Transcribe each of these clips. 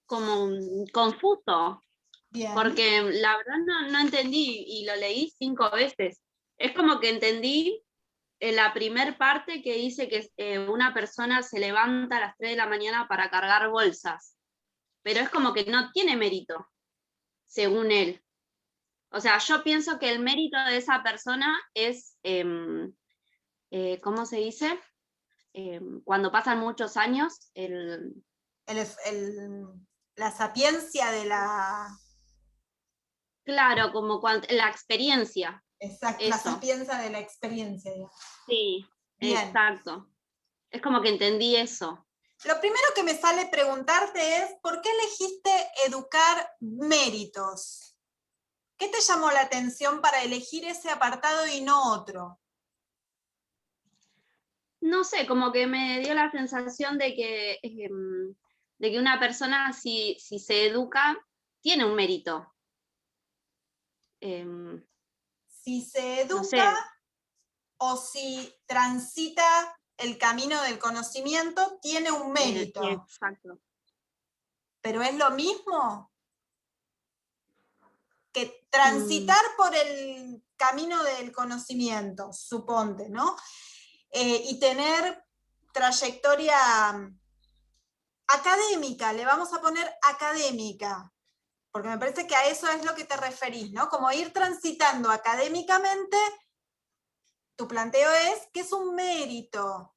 como confuso, Bien. porque la verdad no entendí y lo leí 5 veces. Es como que entendí la primer parte que dice que una persona se levanta a las 3 de la mañana para cargar bolsas, pero es como que no tiene mérito, según él. O sea, yo pienso que el mérito de esa persona es, ¿cómo se dice? Cuando pasan muchos años, La sapiencia de la... claro, como la experiencia. Exacto, la Eso. sapiencia de la experiencia, digamos. Sí, Bien. exacto. Es como que entendí eso. Lo primero que me sale preguntarte es, ¿por qué elegiste educar méritos? ¿Qué te llamó la atención para elegir ese apartado y no otro? No sé, como que me dio la sensación de que una persona, si se educa, tiene un mérito. Si se No educa sé. o si transita el camino del conocimiento, tiene un mérito. Exacto. ¿Pero es lo mismo que Mm, transitar por el camino del conocimiento, suponte, ¿no? Y tener trayectoria académica, le vamos a poner académica, porque me parece que a eso es lo que te referís, ¿no? Como ir transitando académicamente, tu planteo es que es un mérito.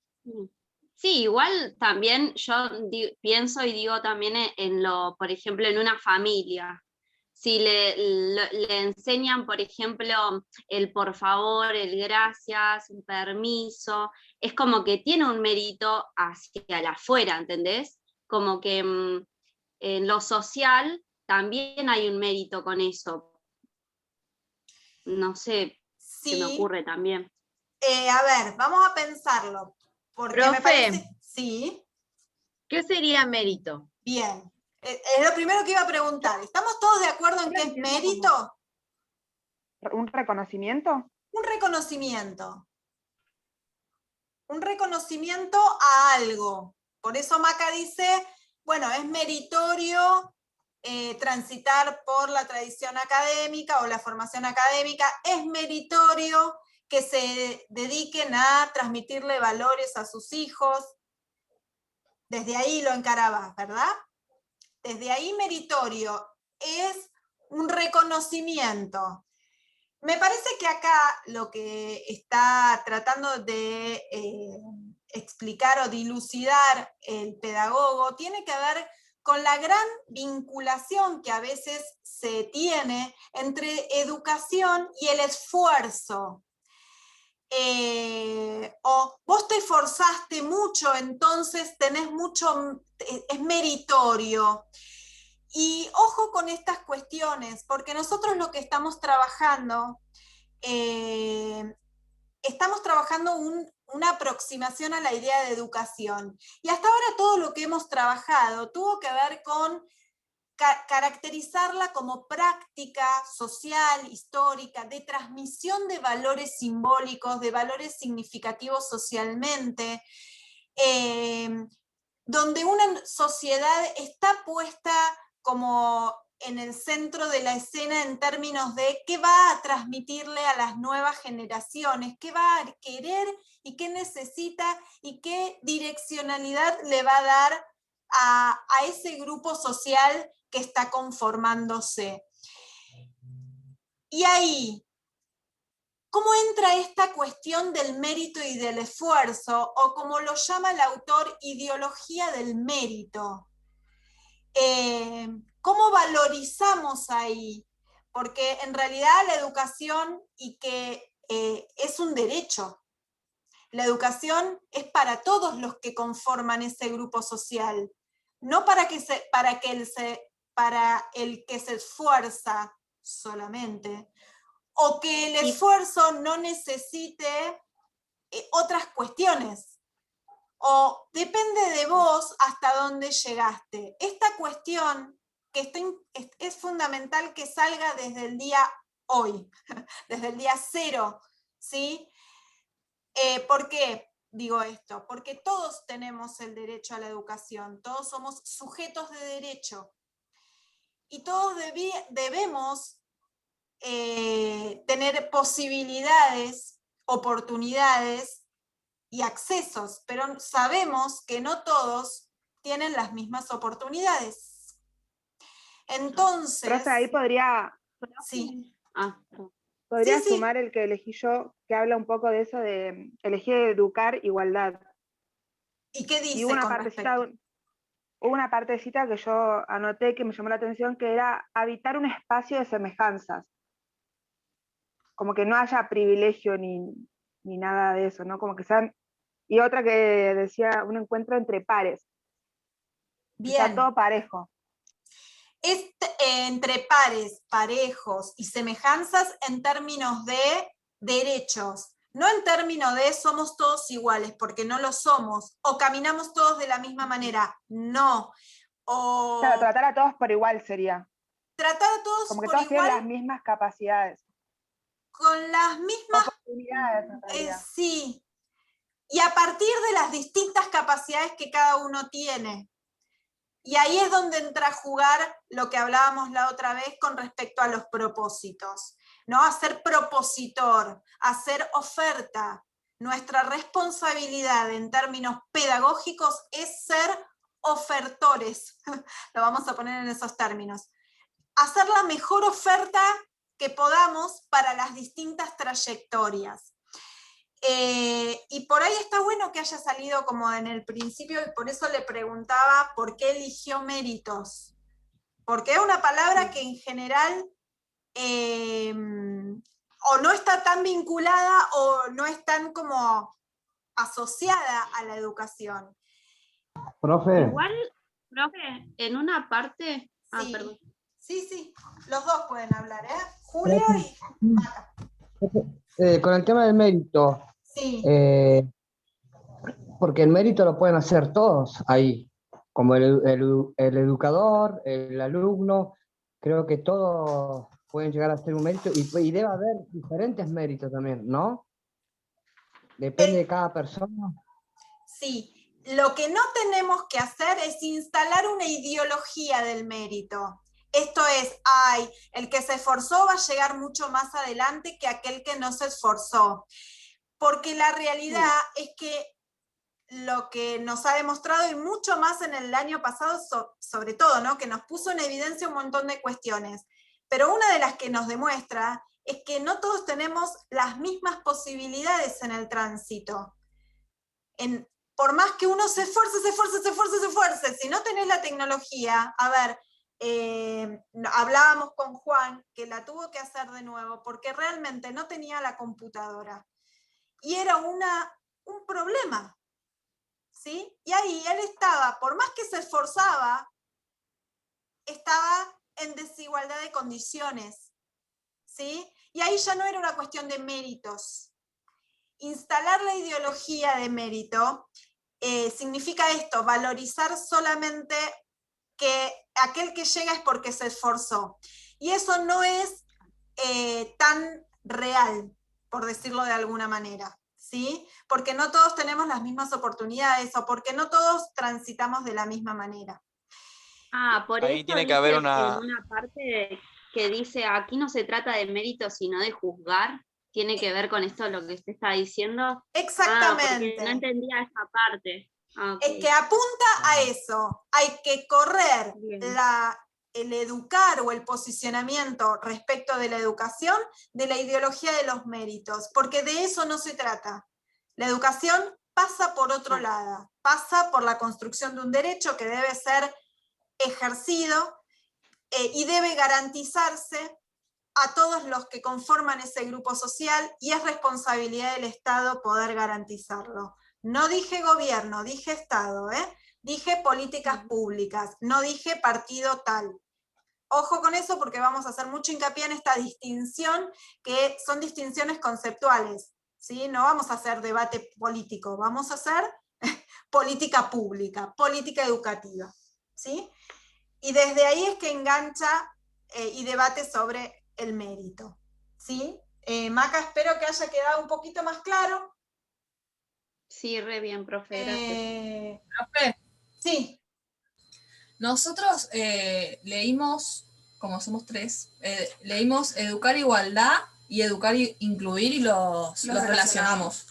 Sí, igual también yo pienso y digo también por ejemplo, en una familia. Si le enseñan, por ejemplo, el por favor, el gracias, un permiso, es como que tiene un mérito hacia el afuera, ¿entendés? Como que en lo social también hay un mérito con eso. No sé, se me Sí, ocurre también. a ver, vamos a pensarlo, porque me Profe, parece, sí, ¿qué sería mérito? bien. Es lo primero que iba a preguntar. ¿Estamos todos de acuerdo en qué es mérito? ¿Un reconocimiento? Un reconocimiento. Un reconocimiento a algo. Por eso Maca dice, bueno, es meritorio transitar por la tradición académica o la formación académica, es meritorio que se dediquen a transmitirle valores a sus hijos. Desde ahí lo encarabas, ¿verdad? Desde ahí meritorio es un reconocimiento. Me parece que acá lo que está tratando de explicar o dilucidar el pedagogo tiene que ver con la gran vinculación que a veces se tiene entre educación y el esfuerzo. O vos te esforzaste mucho, entonces tenés mucho, es meritorio. Y ojo con estas cuestiones, porque nosotros lo que estamos trabajando una aproximación a la idea de educación. Y hasta ahora todo lo que hemos trabajado tuvo que ver con caracterizarla como práctica social, histórica, de transmisión de valores simbólicos, de valores significativos socialmente, donde una sociedad está puesta como en el centro de la escena en términos de qué va a transmitirle a las nuevas generaciones, qué va a querer y qué necesita y qué direccionalidad le va a dar a ese grupo social que está conformándose. Y ahí, ¿cómo entra esta cuestión del mérito y del esfuerzo, o como lo llama el autor, ideología del mérito? ¿Cómo valorizamos ahí? Porque en realidad la educación es un derecho. La educación es para todos los que conforman ese grupo social, no para el que se esfuerza solamente, o que el esfuerzo no necesite otras cuestiones. O depende de vos hasta dónde llegaste. Esta cuestión que es fundamental que salga desde el día hoy, desde el día cero, ¿sí? ¿Por qué? digo esto? Porque todos tenemos el derecho a la educación, todos somos sujetos de derecho y todos debemos tener posibilidades, oportunidades y accesos, pero sabemos que no todos tienen las mismas oportunidades. Entonces... Profe, ahí podría Sí. Podría Sí, sí. sumar el que elegí yo, que habla un poco de eso de elegir educar igualdad. ¿Y qué Y dice hubo con respecto? una partecita que yo anoté que me llamó la atención, que era habitar un espacio de semejanzas. Como que no haya privilegio ni nada de eso, ¿no? Como que sean... Y otra que decía un encuentro entre pares. Que sea Bien. todo parejo. Entre pares, parejos y semejanzas en términos de derechos, no en términos de somos todos iguales, porque no lo somos, o caminamos todos de la misma manera, no. O Claro, tratar a todos por igual sería. tratar a todos Como que por todos tienen igual, las mismas capacidades. con las mismas, Oportunidades, en realidad. sí, y a partir de las distintas capacidades que cada uno tiene. Y ahí es donde entra a jugar lo que hablábamos la otra vez con respecto a los propósitos, ¿no? A ser propositor, a hacer oferta. Nuestra responsabilidad en términos pedagógicos es ser ofertores, lo vamos a poner en esos términos. Hacer la mejor oferta que podamos para las distintas trayectorias. Y por ahí está bueno que haya salido como en el principio, y por eso le preguntaba por qué eligió méritos. Porque es una palabra que en general o no está tan vinculada o no es tan como asociada a la educación. Profe, Igual, profe, en una parte... Sí, perdón. sí, los dos pueden hablar, ¿eh? Julio y Maca. con el tema del mérito, Sí. porque el mérito lo pueden hacer todos ahí, como el educador, el alumno, creo que todos pueden llegar a ser un mérito y debe haber diferentes méritos también, ¿no? Depende de cada persona. Sí, lo que no tenemos que hacer es instalar una ideología del mérito. Esto es, el que se esforzó va a llegar mucho más adelante que aquel que no se esforzó. Porque la realidad es que lo que nos ha demostrado, y mucho más en el año pasado, sobre todo, ¿no? Que nos puso en evidencia un montón de cuestiones. Pero una de las que nos demuestra es que no todos tenemos las mismas posibilidades en el tránsito. Por más que uno se esfuerce, si no tenés la tecnología, a ver, hablábamos con Juan, que la tuvo que hacer de nuevo, porque realmente no tenía la computadora. Y era un problema, ¿sí? Y ahí él estaba, por más que se esforzaba, estaba en desigualdad de condiciones, ¿sí? Y ahí ya no era una cuestión de méritos. Instalar la ideología de mérito significa esto, valorizar solamente que aquel que llega es porque se esforzó. Y eso no es tan real, por decirlo de alguna manera, ¿sí? Porque no todos tenemos las mismas oportunidades o porque no todos transitamos de la misma manera. Por Ahí eso tiene que dice haber en una... una parte que dice, aquí no se trata de mérito, sino de juzgar. ¿Tiene que ver con esto lo que usted está diciendo? Exactamente. Porque no entendía esa parte. Es que apunta a eso. Hay que correr el educar o el posicionamiento respecto de la educación de la ideología de los méritos, porque de eso no se trata. La educación pasa por otro lado, pasa por la construcción de un derecho que debe ser ejercido y debe garantizarse a todos los que conforman ese grupo social y es responsabilidad del Estado poder garantizarlo. No dije gobierno, dije Estado, dije políticas públicas, no dije partido tal. Ojo con eso porque vamos a hacer mucho hincapié en esta distinción, que son distinciones conceptuales, ¿sí? No vamos a hacer debate político, vamos a hacer política pública, política educativa, ¿sí? Y desde ahí es que engancha y debate sobre el mérito, ¿sí? Maca, espero que haya quedado un poquito más claro. Sí, re bien, profe, gracias. Profe, Sí, nosotros leímos, como somos tres, leímos Educar Igualdad y Educar Incluir y los relacionamos.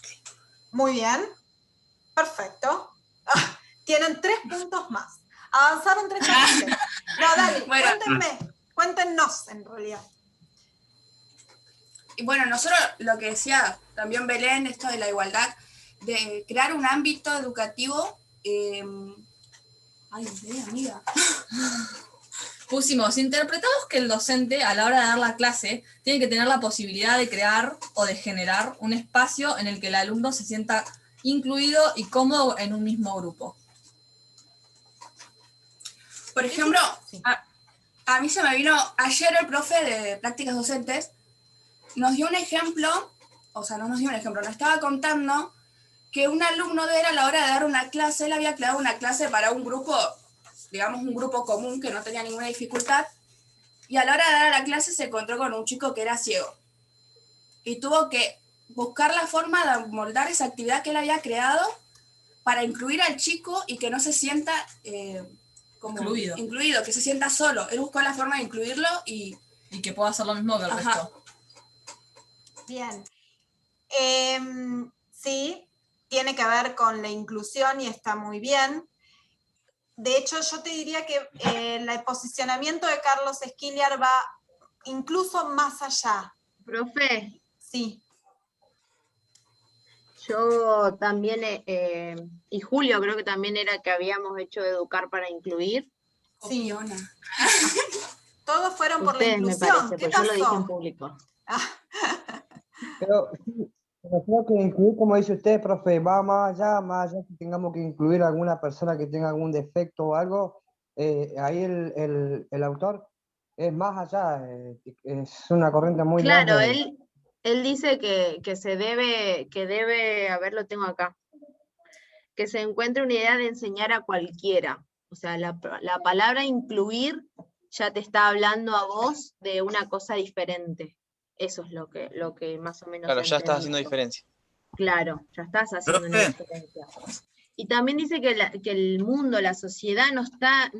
muy bien. Perfecto. Tienen 3 puntos más. Avanzaron 3 capítulos. No, dale, Bueno. cuéntenos en realidad. Y bueno, nosotros lo que decía también Belén, esto de la igualdad, de crear un ámbito educativo. Ay, amiga. Pusimos, interpretamos que el docente a la hora de dar la clase tiene que tener la posibilidad de crear o de generar un espacio en el que el alumno se sienta incluido y cómodo en un mismo grupo. Por ejemplo, Sí. a mí se me vino, ayer el profe de prácticas docentes nos dio un ejemplo, o sea, no nos dio un ejemplo, nos estaba contando que un alumno de él a la hora de dar una clase, él había creado una clase para un grupo, digamos un grupo común que no tenía ninguna dificultad, y a la hora de dar la clase se encontró con un chico que era ciego. Y tuvo que buscar la forma de moldar esa actividad que él había creado para incluir al chico y que no se sienta como incluido, que se sienta solo. Él buscó la forma de incluirlo y que pueda hacer lo mismo que el resto. Bien. Sí, tiene que ver con la inclusión y está muy bien. De hecho, yo te diría que el posicionamiento de Carlos Esquiliar va incluso más allá. Profe, Sí. yo también, y Julio creo que también era que habíamos hecho Educar para Incluir. Sí. Copiona. Todos fueron por la Ustedes me inclusión. parece, ¿Qué pues yo lo dije en pasó? público. Pero sí, pero creo que incluir, como dice usted, profe, va más allá que tengamos que incluir a alguna persona que tenga algún defecto o algo, ahí el autor es más allá, es una corriente muy Claro, grande. él dice que debe, a ver, lo tengo acá, que se encuentre una idea de enseñar a cualquiera. O sea, la palabra incluir ya te está hablando a vos de una cosa diferente. Eso es lo que más o menos Claro, ya estás entendí. haciendo diferencia. Claro, ya estás haciendo una diferencia. Y también dice que el mundo, la sociedad no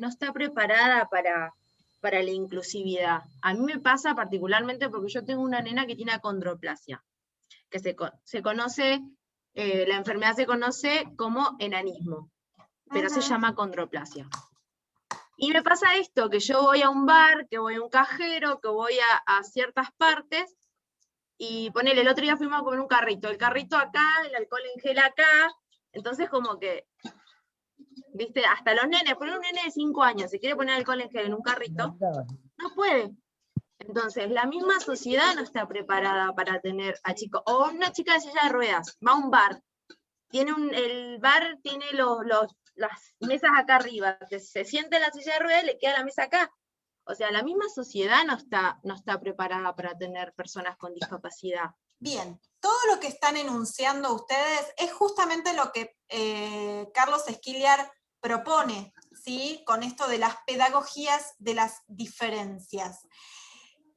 está preparada para la inclusividad. A mí me pasa particularmente porque yo tengo una nena que tiene acondroplasia, que se conoce, la enfermedad se conoce como enanismo, pero se llama acondroplasia. Y me pasa esto, que yo voy a un bar, que voy a un cajero, que voy a ciertas partes, y ponele, el otro día fuimos a comer un carrito, el carrito acá, el alcohol en gel acá, entonces como que, viste, hasta los nenes, poner un nene de 5 años, si quiere poner alcohol en gel en un carrito, no puede. Entonces, la misma sociedad no está preparada para tener a chicos, o una chica de silla de ruedas, va a un bar, el bar tiene las mesas acá arriba, que se siente en la silla de ruedas y le queda la mesa acá. O sea, la misma sociedad no está preparada para tener personas con discapacidad. Bien, todo lo que están enunciando ustedes es justamente lo que Carlos Esquiliar propone, ¿sí? Con esto de las pedagogías de las diferencias.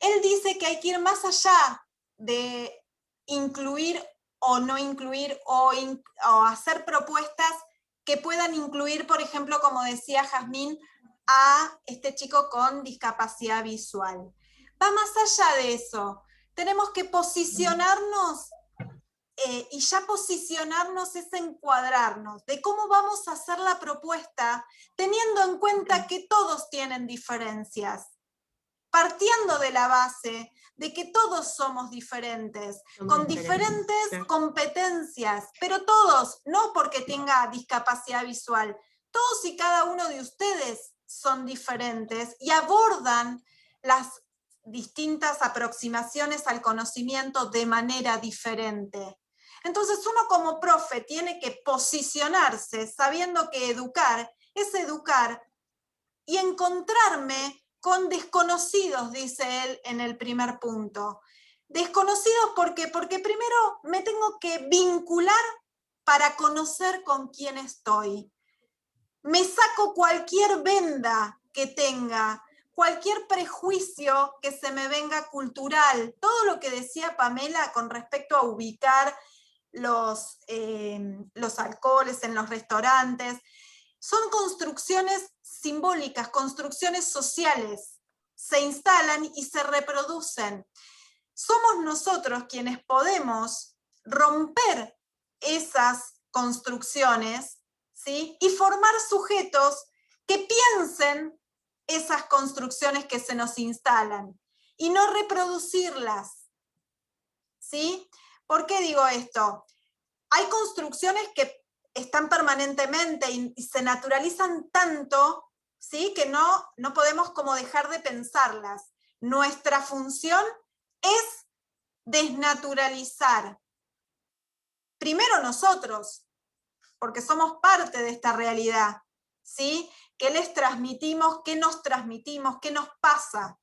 Él dice que hay que ir más allá de incluir o no incluir o hacer propuestas que puedan incluir, por ejemplo, como decía Jazmín, a este chico con discapacidad visual. Va más allá de eso. Tenemos que posicionarnos, y ya posicionarnos es encuadrarnos de cómo vamos a hacer la propuesta, teniendo en cuenta que todos tienen diferencias, partiendo de la base de que todos somos diferentes, con diferentes competencias, pero todos, no porque tenga discapacidad visual, todos y cada uno de ustedes son diferentes y abordan las distintas aproximaciones al conocimiento de manera diferente. Entonces uno como profe tiene que posicionarse sabiendo que educar es educar y encontrarme con desconocidos, dice él en el primer punto. Desconocidos porque primero me tengo que vincular para conocer con quién estoy. Me saco cualquier venda que tenga, cualquier prejuicio que se me venga cultural, todo lo que decía Pamela con respecto a ubicar los alcoholes en los restaurantes. Son construcciones simbólicas, construcciones sociales. Se instalan y se reproducen. Somos nosotros quienes podemos romper esas construcciones, ¿sí? Y formar sujetos que piensen esas construcciones que se nos instalan y no reproducirlas, ¿sí? ¿Por qué digo esto? Hay construcciones que están permanentemente y se naturalizan tanto, ¿sí? Que no podemos como dejar de pensarlas. Nuestra función es desnaturalizar. Primero nosotros, porque somos parte de esta realidad, ¿sí? ¿Qué les transmitimos? ¿Qué nos transmitimos? ¿Qué nos pasa?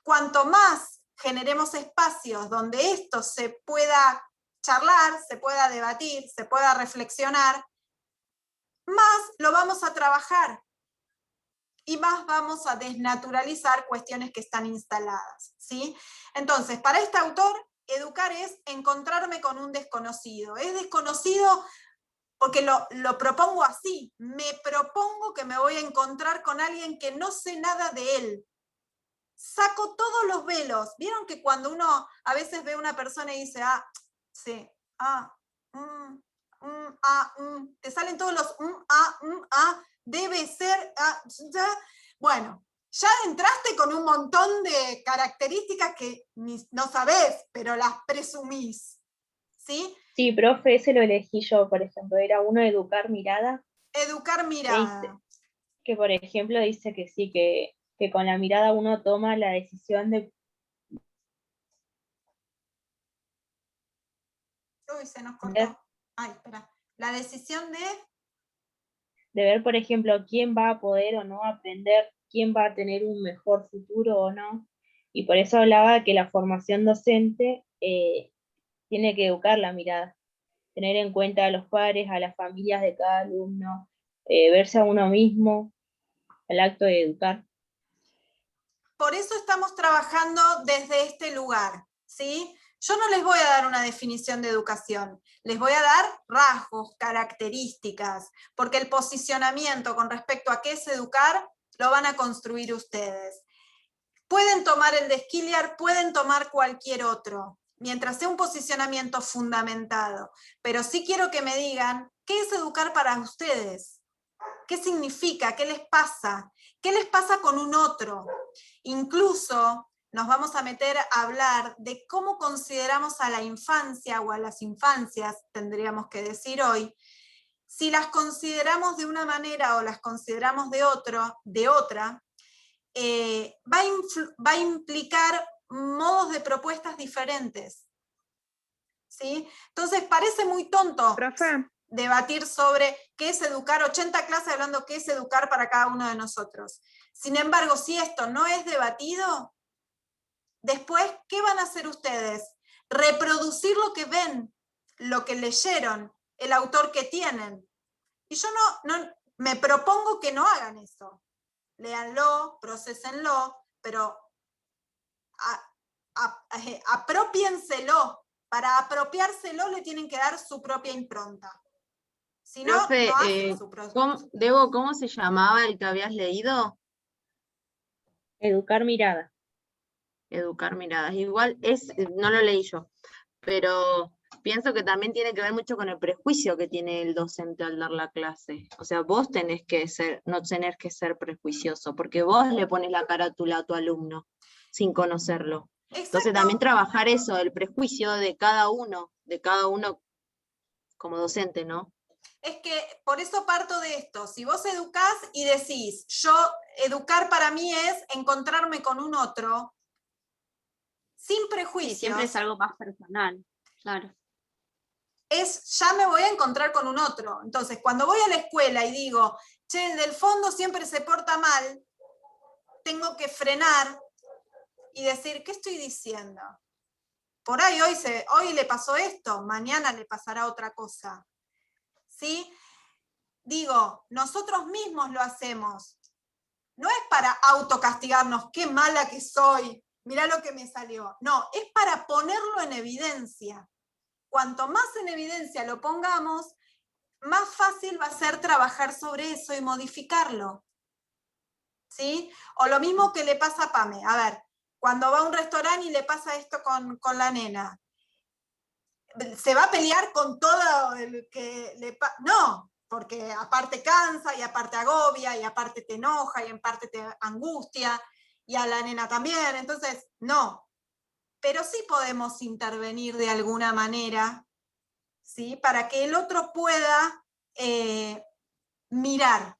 Cuanto más generemos espacios donde esto se pueda charlar, se pueda debatir, se pueda reflexionar, más lo vamos a trabajar y más vamos a desnaturalizar cuestiones que están instaladas, ¿sí? Entonces, para este autor, educar es encontrarme con un desconocido. Es desconocido porque lo propongo así. Me propongo que me voy a encontrar con alguien que no sé nada de él. Saco todos los velos. ¿Vieron que cuando uno a veces ve a una persona y dice, sí, te salen todos los debe ser, ya? Bueno, ya entraste con un montón de características que no sabés, pero las presumís, ¿sí? Sí, profe, ese lo elegí yo, por ejemplo, era uno educar mirada. Educar mirada. Que por ejemplo dice que sí, que con la mirada uno toma la decisión de... Uy, se nos cortó. Ay, espera. La decisión de ver, por ejemplo, quién va a poder o no aprender, quién va a tener un mejor futuro o no. Y por eso hablaba de que la formación docente tiene que educar la mirada, tener en cuenta a los padres, a las familias de cada alumno, verse a uno mismo, el acto de educar. Por eso estamos trabajando desde este lugar, ¿sí? Yo no les voy a dar una definición de educación, les voy a dar rasgos, características, porque el posicionamiento con respecto a qué es educar lo van a construir ustedes. Pueden tomar el de Skilliard, pueden tomar cualquier otro, mientras sea un posicionamiento fundamentado, pero sí quiero que me digan qué es educar para ustedes, qué significa, qué les pasa con un otro. Incluso nos vamos a meter a hablar de cómo consideramos a la infancia o a las infancias, tendríamos que decir hoy, si las consideramos de una manera o las consideramos de otra, va a implicar modos de propuestas diferentes, ¿sí? Entonces parece muy tonto, Profe, debatir sobre qué es educar, 80 clases hablando qué es educar para cada uno de nosotros. Sin embargo, si esto no es debatido, después, ¿qué van a hacer ustedes? Reproducir lo que ven, lo que leyeron, el autor que tienen. Y yo no me propongo que no hagan eso. Léanlo, procesenlo, pero apropiénselo. Para apropiárselo le tienen que dar su propia impronta. Si no, Profe, no hacen su propia. Debo, ¿cómo se llamaba el que habías leído? Educar mirada. Educar miradas. Igual no lo leí yo, pero pienso que también tiene que ver mucho con el prejuicio que tiene el docente al dar la clase. O sea, vos no tenés que ser prejuicioso, porque vos le pones la carátula a tu alumno sin conocerlo. Exacto. Entonces también trabajar eso, el prejuicio de cada uno como docente, ¿no? Es que por eso parto de esto. Si vos educás y decís, educar para mí es encontrarme con un otro, sin prejuicios. Sí, siempre es algo más personal, claro. Ya me voy a encontrar con un otro. Entonces, cuando voy a la escuela y digo, che, el del fondo siempre se porta mal, tengo que frenar y decir, ¿qué estoy diciendo? Por ahí hoy le pasó esto, mañana le pasará otra cosa. ¿Sí? Digo, nosotros mismos lo hacemos. No es para autocastigarnos, qué mala que soy, mirá lo que me salió. No, es para ponerlo en evidencia. cuanto más en evidencia lo pongamos, más fácil va a ser trabajar sobre eso y modificarlo. ¿Sí? O lo mismo que le pasa a Pame. A ver, cuando va a un restaurante y le pasa esto con la nena, ¿se va a pelear con todo el que le pasa? No, porque aparte cansa, y aparte agobia, y aparte te enoja, y en parte te angustia, y a la nena también. Entonces, no. Pero sí podemos intervenir de alguna manera, ¿sí? Para que el otro pueda mirar.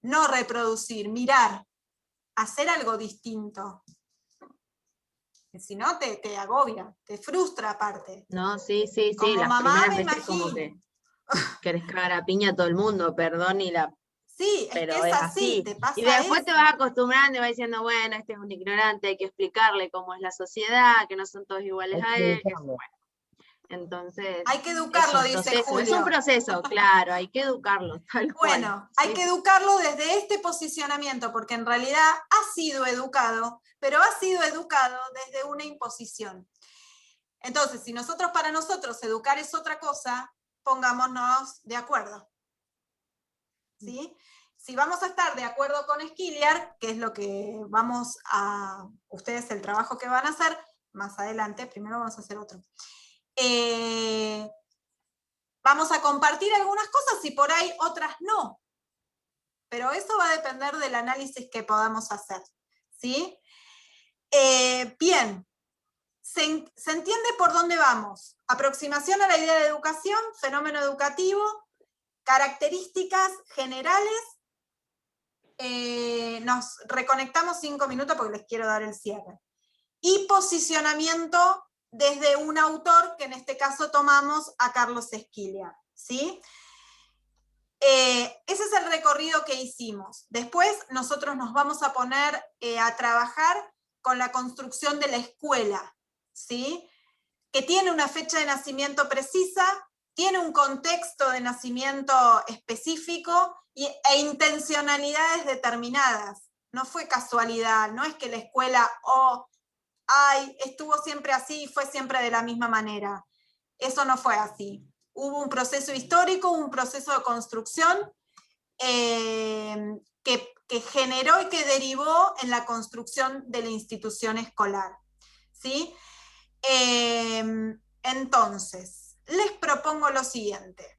No reproducir, mirar. Hacer algo distinto. Si no, te agobia, te frustra aparte. No, sí, sí, sí. Como Las mamá primeras me veces como imagino. que querés cagar a piña a todo el mundo, perdón, Sí, es pero que es es así, así. te pasa Y después eso. te vas acostumbrando y vas diciendo, bueno, este es un ignorante, hay que explicarle cómo es la sociedad, que no son todos iguales a él, que bueno. Entonces, Hay que educarlo, dice es Julio. un proceso, claro, hay que educarlo, tal cual. Bueno, hay que educarlo desde este posicionamiento, porque en realidad ha sido educado, pero ha sido educado desde una imposición. Entonces, si para nosotros educar es otra cosa, pongámonos de acuerdo. ¿Sí? Si vamos a estar de acuerdo con Skilliard, que es lo que ustedes el trabajo que van a hacer, más adelante, primero vamos a hacer otro. Vamos a compartir algunas cosas y por ahí otras no. Pero eso va a depender del análisis que podamos hacer. ¿Sí? Bien. ¿Se entiende por dónde vamos? Aproximación a la idea de educación, fenómeno educativo, características generales. Nos reconectamos 5 minutos porque les quiero dar el cierre. Y posicionamiento desde un autor, que en este caso tomamos a Carlos Skilliard. ¿Sí? Ese es el recorrido que hicimos. Después nosotros nos vamos a poner a trabajar con la construcción de la escuela, ¿sí? Que tiene una fecha de nacimiento precisa, tiene un contexto de nacimiento específico e intencionalidades determinadas. No fue casualidad, no es que la escuela estuvo siempre así y fue siempre de la misma manera. Eso no fue así. Hubo un proceso histórico, un proceso de construcción que generó y que derivó en la construcción de la institución escolar. ¿Sí? Entonces, les propongo lo siguiente.